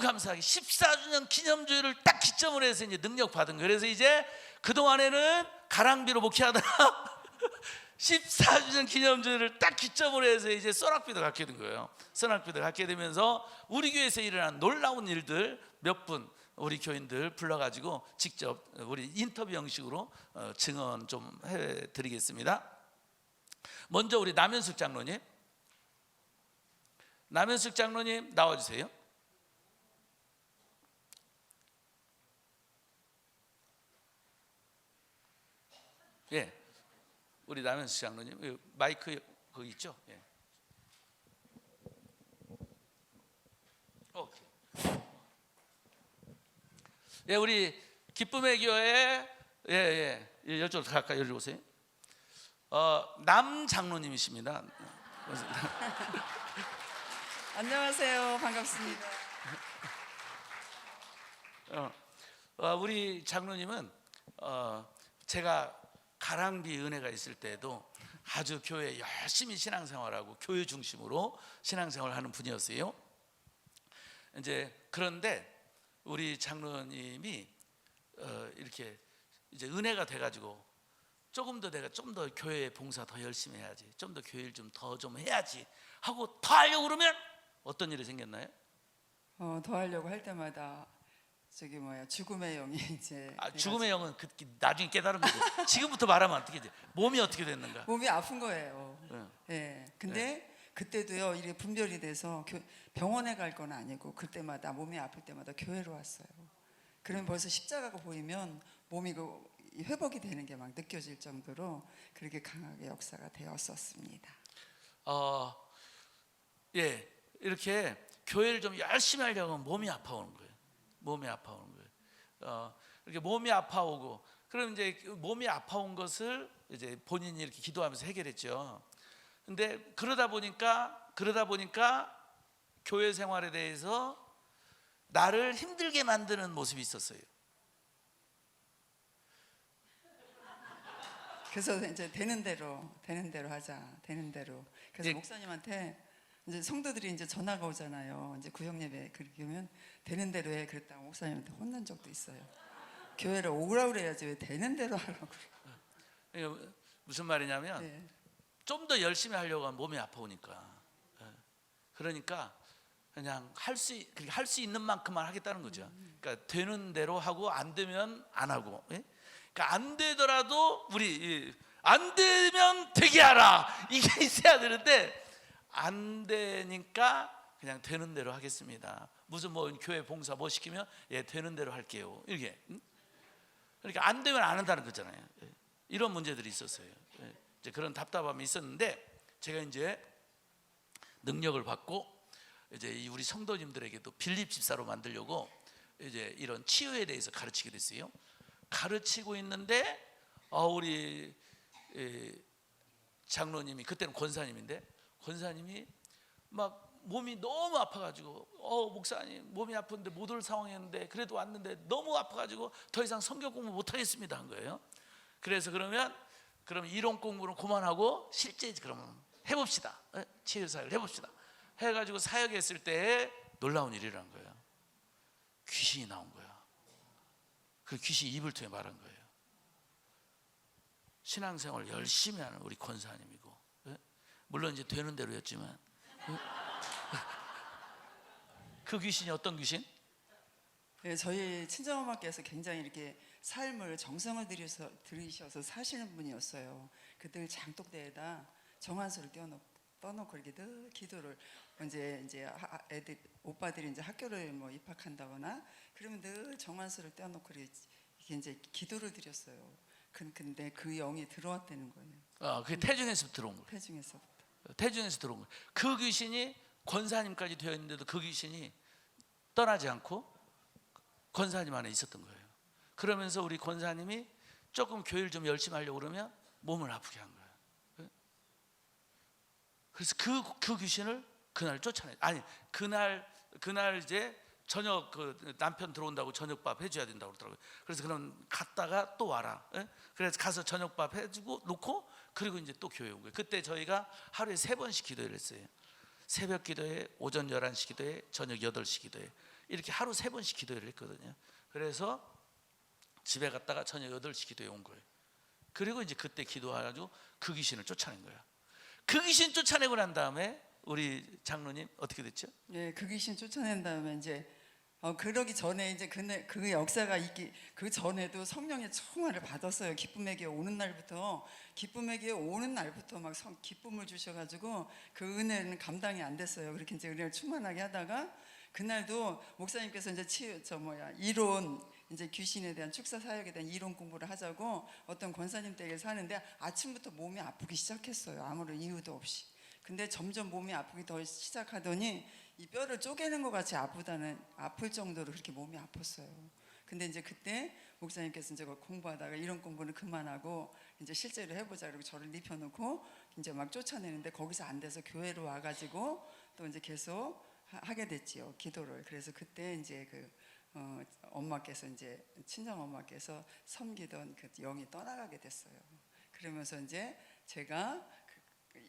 감사하게 14주년 기념주일을 딱 기점으로 해서 이제 능력 받은 거예요. 그래서 이제 그동안에는 가랑비로 목회하다가 14주년 기념주일을 딱 기점으로 해서 이제 소낙비도 갖게 된 거예요. 소낙비도 갖게 되면서 우리 교회에서 일어난 놀라운 일들 몇 분 우리 교인들 불러가지고 직접 우리 인터뷰 형식으로 증언 좀 해드리겠습니다. 먼저 우리 남현숙 장로님, 남현숙 장로님 나와주세요. 예, 우리 남현숙 장로님 마이크 거기 있죠? 예. 오케이. 예, 우리 기쁨의 교회 이쪽으로 가까이 여기 오세요. 남 장로님이십니다. 안녕하세요. 반갑습니다. 우리 장로님은 제가 가랑비 은혜가 있을 때에도 아주 교회 열심히 신앙생활하고 교회 중심으로 신앙생활하는 분이었어요. 이제 그런데 우리 장로님이 이렇게 이제 은혜가 돼가지고 조금 더 내가 좀 더 교회 봉사 더 열심히 해야지, 좀 더 교회를 좀 더 좀 해야지 하고 더 하려고 그러면 어떤 일이 생겼나요? 더 하려고 할 때마다 죽음의 영이 이제 죽음의 영은 나중에 깨달은 거고 지금부터 말하면 어떻게 돼? 몸이 어떻게 됐는가? 몸이 아픈 거예요. 네. 근데 그때도요 이렇게 분별이 돼서 병원에 갈 건 아니고 그때마다 몸이 아플 때마다 교회로 왔어요. 그러면 벌써 십자가가 보이면 몸이 회복이 되는 게 막 느껴질 정도로 그렇게 강하게 역사가 되었었습니다. 예, 이렇게 교회를 좀 열심히 하려고 하면 몸이 아파오는 거예요. 몸이 아파오는 거예요. 이렇게 몸이 아파오고, 그럼 이제 몸이 아파온 것을 이제 본인이 이렇게 기도하면서 해결했죠. 근데 그러다 보니까 교회 생활에 대해서 나를 힘들게 만드는 모습이 있었어요. 그래서 이제 되는 대로 하자, 되는 대로. 그래서 목사님한테 이제 성도들이 이제 전화가 오잖아요. 이제 구역 예배 그렇게 하면 되는 대로 해 그랬다고 목사님한테 혼난 적도 있어요. 교회를 오라 그래야지 왜 되는 대로 하라고 그래. 무슨 말이냐면 좀 더 열심히 하려고 하면 몸이 아파오니까, 그러니까 그냥 할 수 있는 만큼만 하겠다는 거죠. 그러니까 되는 대로 하고 안 되면 안 하고. 그러니까 안 되더라도 우리 안 되면 되게 하라 이게 있어야 되는데 안 되니까 그냥 되는 대로 하겠습니다. 무슨 뭐 교회 봉사 뭐 시키면 되는 대로 할게요 이게. 그러니까 안 되면 안 한다는 거잖아요. 이런 문제들이 있었어요. 이제 그런 답답함이 있었는데 제가 이제 능력을 받고 이제 우리 성도님들에게도 빌립 집사로 만들려고 이제 이런 치유에 대해서 가르치게 됐어요. 가르치고 있는데 우리 장로님이 그때는 권사님인데 권사님이 막 몸이 너무 아파가지고 목사님 몸이 아픈데 못 올 상황이었는데 그래도 왔는데 너무 아파가지고 더 이상 성경 공부 못 하겠습니다 한 거예요. 그래서 그럼 이론 공부는 그만하고 실제 그러면 해봅시다. 치유 사역을 해봅시다. 해가지고 사역했을 때 놀라운 일이란 거예요. 귀신이 나온 거야. 그 귀신이 입을 통해 말한 거예요. 신앙생활 열심히 하는 우리 권사님이고, 물론 이제 되는 대로였지만 그 귀신이 어떤 귀신? 저희 친정엄마께서 굉장히 이렇게 삶을 정성을 들이셔서 사시는 분이었어요. 그때 장독대에다 정한수를 떠놓고 이렇게 늘 기도를 이제 애들 오빠들이 이제 학교를 뭐 입학한다거나 그러면 늘 정한수를 떼어놓고 이렇게 이제 기도를 드렸어요. 근데 그 영이 들어왔다는 거예요. 그게 태중에서 들어온 거예요. 태중에서 들어온 거예요. 그 귀신이 권사님까지 되어 있는데도 그 귀신이 떠나지 않고 권사님 안에 있었던 거예요. 그러면서 우리 권사님이 조금 교회를 좀 열심히 하려고 그러면 몸을 아프게 한 거예요. 그래서 그 귀신을 그날 쫓아내. 아니 그날 이제 저녁 남편 들어온다고 저녁밥 해줘야 된다고 그러더라고요. 그래서 그럼 갔다가 또 와라. 그래서 가서 저녁밥 해주고 놓고 그리고 이제 또 교회 온 거예요. 그때 저희가 하루에 3번씩 기도를 했어요. 새벽 기도회, 오전 11시 기도회, 저녁 8시 기도회. 이렇게 하루 3번씩 기도를 했거든요. 그래서 집에 갔다가 저녁 8시 기도에 온 거예요. 그리고 이제 그때 기도해가지고 그 귀신을 쫓아낸 거야. 그 귀신 쫓아내고 난 다음에 우리 장로님 어떻게 됐죠? 예, 그 귀신 쫓아낸 다음에 이제 그러기 전에 이제 그 역사가 있기 그 전에도 성령의 충만을 받았어요. 기쁨의 교회 오는 날부터 막 기쁨을 주셔가지고 그 은혜는 감당이 안 됐어요. 그렇게 이제 은혜를 충만하게 하다가 그날도 목사님께서 이제 이론 이제 귀신에 대한 축사 사역에 대한 이론 공부를 하자고 어떤 권사님 댁에 사는데 아침부터 몸이 아프기 시작했어요. 아무런 이유도 없이. 근데 점점 몸이 아프기 더 시작하더니 이 뼈를 쪼개는 것 같이 아플 정도로 그렇게 몸이 아팠어요. 근데 이제 그때 목사님께서 이제 공부하다가 이런 공부는 그만하고 이제 실제로 해보자 그러고 저를 눕혀놓고 이제 막 쫓아내는데 거기서 안 돼서 교회로 와가지고 또 이제 계속 하게 됐지요, 기도를. 그래서 그때 이제 엄마께서 이제 친정 엄마께서 섬기던 그 영이 떠나가게 됐어요. 그러면서 이제 제가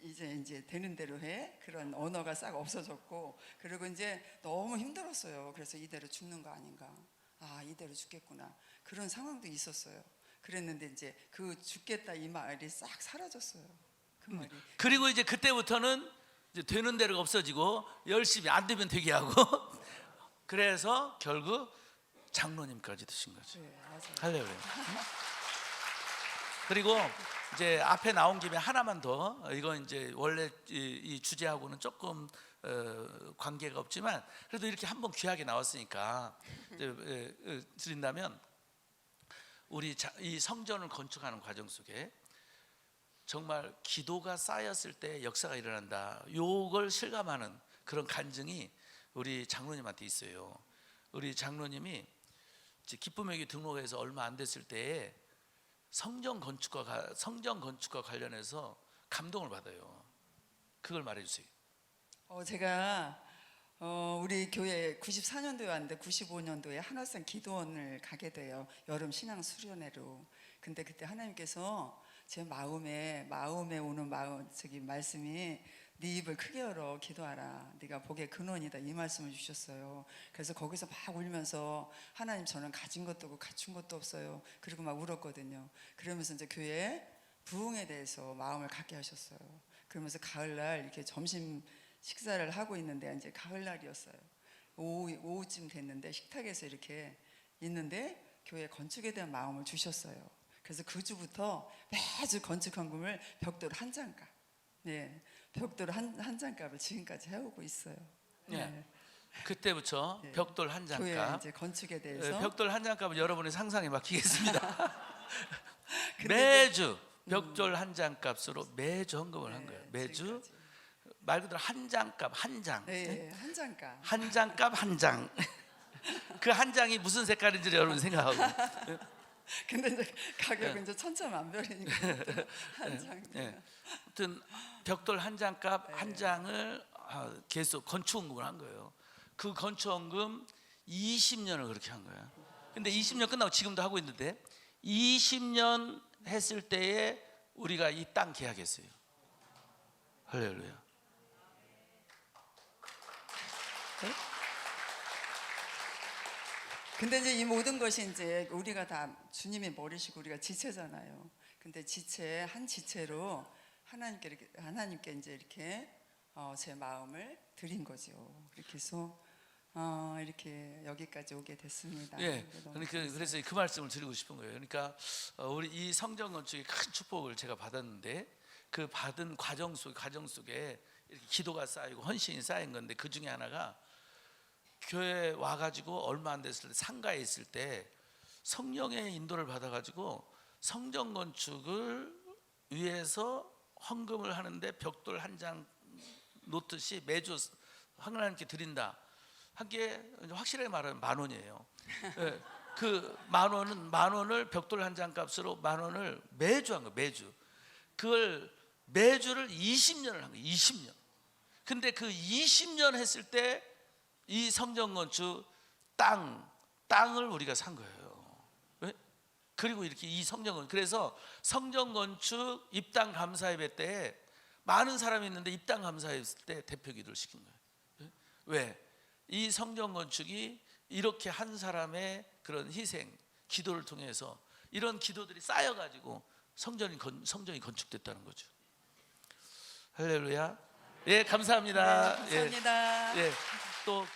이제 되는 대로 해 그런 언어가 싹 없어졌고 그리고 이제 너무 힘들었어요. 그래서 이대로 죽는 거 아닌가, 이대로 죽겠구나 그런 상황도 있었어요. 그랬는데 이제 그 죽겠다 이 말이 싹 사라졌어요. 그 말이. 그리고 이제 그때부터는 이제 되는 대로가 없어지고 열심히 안 되면 되게 하고 그래서 결국 장로님까지 드신 거죠. 네, 맞아요. 할렐루야. 그리고 이제 앞에 나온 김에 하나만 더, 이건 이제 원래 이 주제하고는 조금 관계가 없지만 그래도 이렇게 한번 귀하게 나왔으니까 드린다면, 우리 이 성전을 건축하는 과정 속에 정말 기도가 쌓였을 때 역사가 일어난다, 요걸 실감하는 그런 간증이 우리 장로님한테 있어요. 우리 장로님이 기쁨의 교회 등록해서 얼마 안 됐을 때에 성전 건축과 관련해서 감동을 받아요. 그걸 말해주세요. 제가 우리 교회 94년도에 왔는데 95년도에 한화산 기도원을 가게 돼요. 여름 신앙 수련회로. 근데 그때 하나님께서 제 마음에 오는 말씀이 네 입을 크게 열어 기도하라, 네가 복의 근원이다, 이 말씀을 주셨어요. 그래서 거기서 막 울면서 하나님, 저는 가진 것도 없고 갖춘 것도 없어요. 그리고 막 울었거든요. 그러면서 이제 교회 부흥에 대해서 마음을 갖게 하셨어요. 그러면서 가을날 이렇게 점심 식사를 하고 있는데 이제 가을날이었어요. 오후쯤 됐는데 식탁에서 이렇게 있는데 교회 건축에 대한 마음을 주셨어요. 그래서 그 주부터 매주 건축헌금을 벽돌 한 장값, 벽돌 한 장값을 지금까지 해오고 있어요. 그때부터 벽돌 한 교회 장값, 이제 건축에 대해서 벽돌 한 장값을 여러분의 상상에 맡기겠습니다. 매주 벽돌 한 장값으로 매주 헌금을 한 거예요. 매주 지금까지. 말 그대로 한 장값 한 장, 한 장값. 한 장값 한 장. 그 한 장이 무슨 색깔인지 여러분 생각하고. 근데 이제 가격은 이제 천차만별이니까 한 장. 아무튼 벽돌 한 장값 한 장을 계속 건축헌금을 한 거예요. 그 건축헌금 20년을 그렇게 한 거예요. 근데 20년 끝나고 지금도 하고 있는데 20년 했을 때에 우리가 이 땅 계약했어요. 할렐루야. 근데 이제 이 모든 것이 이제 우리가 다 주님의 머리시고 우리가 지체잖아요. 근데 한 지체로 하나님께 이제 이렇게 제 마음을 드린 거죠. 그렇게 해서 이렇게 여기까지 오게 됐습니다. 그래서 그 말씀을 드리고 싶은 거예요. 그러니까 우리 이 성전 건축의 큰 축복을 제가 받았는데, 그 받은 과정 속에 이렇게 기도가 쌓이고 헌신이 쌓인 건데, 그 중에 하나가 교회 와가지고 얼마 안 됐을 때 상가에 있을 때 성령의 인도를 받아가지고 성전 건축을 위해서 헌금을 하는데 벽돌 한 장 놓듯이 매주 하나님께 드린다. 한게 확실하게 말하면 10,000원이에요. 그 10,000원을 벽돌 한 장 값으로 10,000원을 매주 한 거예요. 매주. 그걸 매주를 20년을 한 거예요. 20년. 근데 그 20년 했을 때 이 성전 건축 땅을 우리가 산 거예요. 왜? 그리고 이렇게 이 성전 건축, 그래서 성전 건축 입당 감사 예배 때 많은 사람이 있는데 입당 감사 예배 때 대표 기도를 시킨 거예요. 왜? 이 성전 건축이 이렇게 한 사람의 그런 희생, 기도를 통해서 이런 기도들이 쌓여가지고 성전이 건축됐다는 거죠. 할렐루야. 예, 감사합니다. 네, 감사합니다. 예, 또